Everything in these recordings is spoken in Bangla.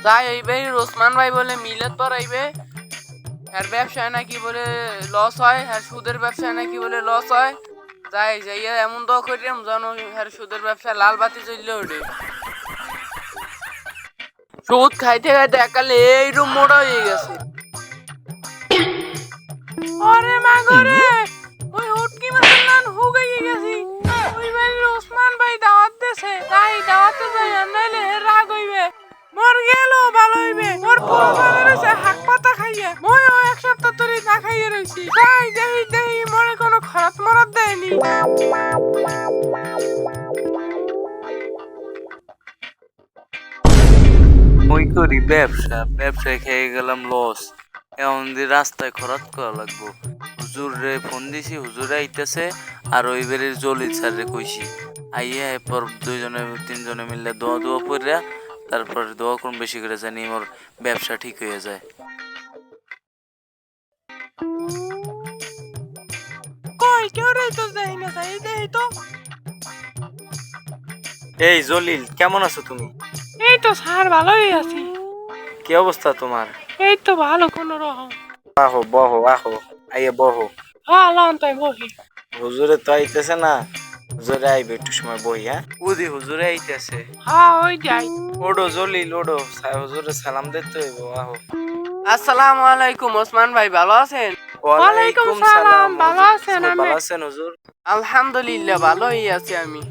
তাই এইবার ওসমান ভাই বলে মিলাদ পড়াইবে, আর ব্যবসায় নাকি বলে লস হয়, আর সুদের ব্যবসায় নাকি বলে লস হয়। যাই যাইয়া এমন দোয়া করিলাম যেন আর সুদের ব্যবসায় লাল বাতি জ্বললে ওঠে। সুদ খাইতে খাইতে একালে এইরকম মোটা হয়ে গেছে। আরে মা গরে, ওই হুটকি মাছের নান হুগাইয়ে গেছি। ওই বাড়ির ওসমান ভাই দাওয়াত দেছে, তাই দাওয়াতে যাই আর নাইলে হের রাগ হইবে। মোর গেল ভালো হইবে, মোর পুরো ভালো রয়েছে হাক পাতা খাইয়ে। মইও এক সপ্তাহ ধরে না খাইয়ে রইছি। তাই দেহি দেহি মরে কোনো খরাত মরাত দেয়নি। মই করি ব্যবসায় খেয়ে গেলাম লস। এখন দিয়ে রাস্তায় খরচ করা লাগবো। হুজুর রে ফোন দিছি, হুজুরে আইতেছে। আর ওই বেড়ের জলিল স্যার রে কইছি আইয়া এরপর তিনজনে মিললে দোয়া পড়িয়া তারপর দোয়া করুন বেশি করে জানি মোর ব্যবসা ঠিক হয়ে যায়। কই কেউ রে তো যাই না, যাই দেহি তো। এই জলিল, কেমন আছো তুমি? এই তো স্যার ভালোই আছি। কি অবস্থা তোমার? এই তো ভালো কোনো রকম। আহো বহো, আইয়া বহো। হ্যাঁ লন তাই বহি। হুজুরে তো আইতেছে না, হুজুরে আইবে একটু সময় বই। হ্যাঁ উদি হুজুরে আইতেছে। হ্যাঁ ওই যাই। ওডো জলিল ওডো, হুজুরে সালাম দিতে হইব। আহো। আসসালামু আলাইকুম ওসমান ভাই, ভালো আছেন? ওয়ালাইকুম সালাম। ভালো আছেন? ভালো আছেন হুজুর? আলহামদুলিল্লাহ ভালোই আছি আমি।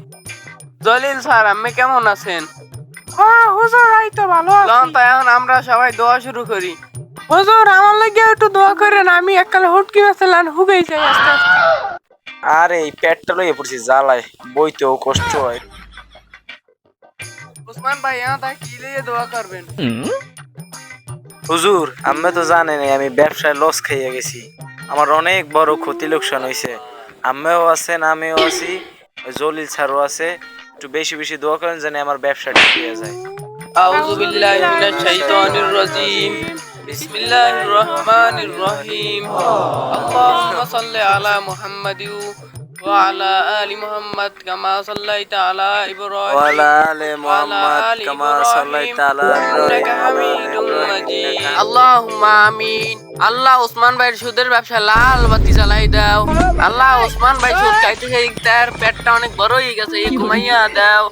জলিল স্যার আপনি কেমন আছেন? হ্যাঁ হুজুর এই তো ভালো আছি। লন তাই এখন আমরা সবাই দোয়া শুরু করি। হুজুর আমার লাগি একটু দোয়া করেন, আমি এককালে হুটকি মাছলান হুগাইছে আস্তে আস্তে। আরে এই পেটটা লইয়া পড়ছি জ্বালায়, বইতেও কষ্ট হয়। ওসমান ভাই এখন তাই কি লিয়ে দোয়া করবেন? হুজুর আমি তো জানেন আমি ব্যবসায় লস খাইয়া গেছি, আমার অনেক বড় ক্ষতি লোকসান হয়েছে। আমিও আছেন, আমিও আছি, ওই জলিল স্যারও আছে। একটু বেশি বেশি দোয়া করেন জানি আমার ব্যবসা ঠিক হয়ে যায়। আউযু বিল্লাহি মিনাশ শাইতানির রাজিম। বিসমিল্লাহির রহমানির রহিম। আল্লাহুম্মা সাল্লি আলা মুহাম্মাদিন ওয়া আলা আলি মুহাম্মাদ কামা সাল্লাইতা আলা ইব্রাহিম ওয়ালা আলে মুহাম্মাদ কামা সাল্লাইতা আলা ইন্নাকা হামিদুম মাজিদ। আল্লাহুম্মা আমিন। আল্লাহ ওসমান ভাইয়ের সুদের ব্যবসা লাল বাতি জ্বালাই দাও। আল্লাহ ওসমান ভাই সুদ খাইতে খাইতে তার পেটটা অনেক বড় হয়ে গেছে, এই ঘুমাইয়া দাও।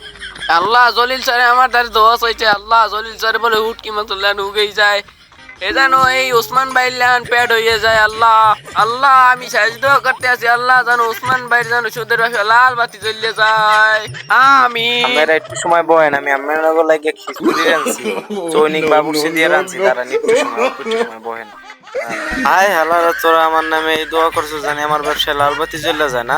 আল্লাহ জলিল স্যারে আমার দ্বারা দোয়া চাইছে, আল্লাহ জলিল স্যারে বলে হুটকি মাতুল্লাহ হুগেই যায়, এ যেন এই ওসমান ভাইয়ের লান পেট হয়ে যায়। আল্লাহ আল্লাহ আমি সাজদা করতে আছি, আল্লাহ যেন ওসমান ভাইয়ের যেন সুদের ব্যবসা লাল বাতি জ্বলিয়ে যায়। আমিন। আপনারা একটু সময় বহেন, আমি আপনার লাগে খিচুড়ি রাঁধছি, চৈনিক বাবুর্চি দিয়ে রাঁধছি, তারা একটু সময় বহেন। হাই হালারা, তোরা আমার নামে এই দোয়া করছো জানি আমার ব্যবসায় লাল বাতি জ্বলে যায় না।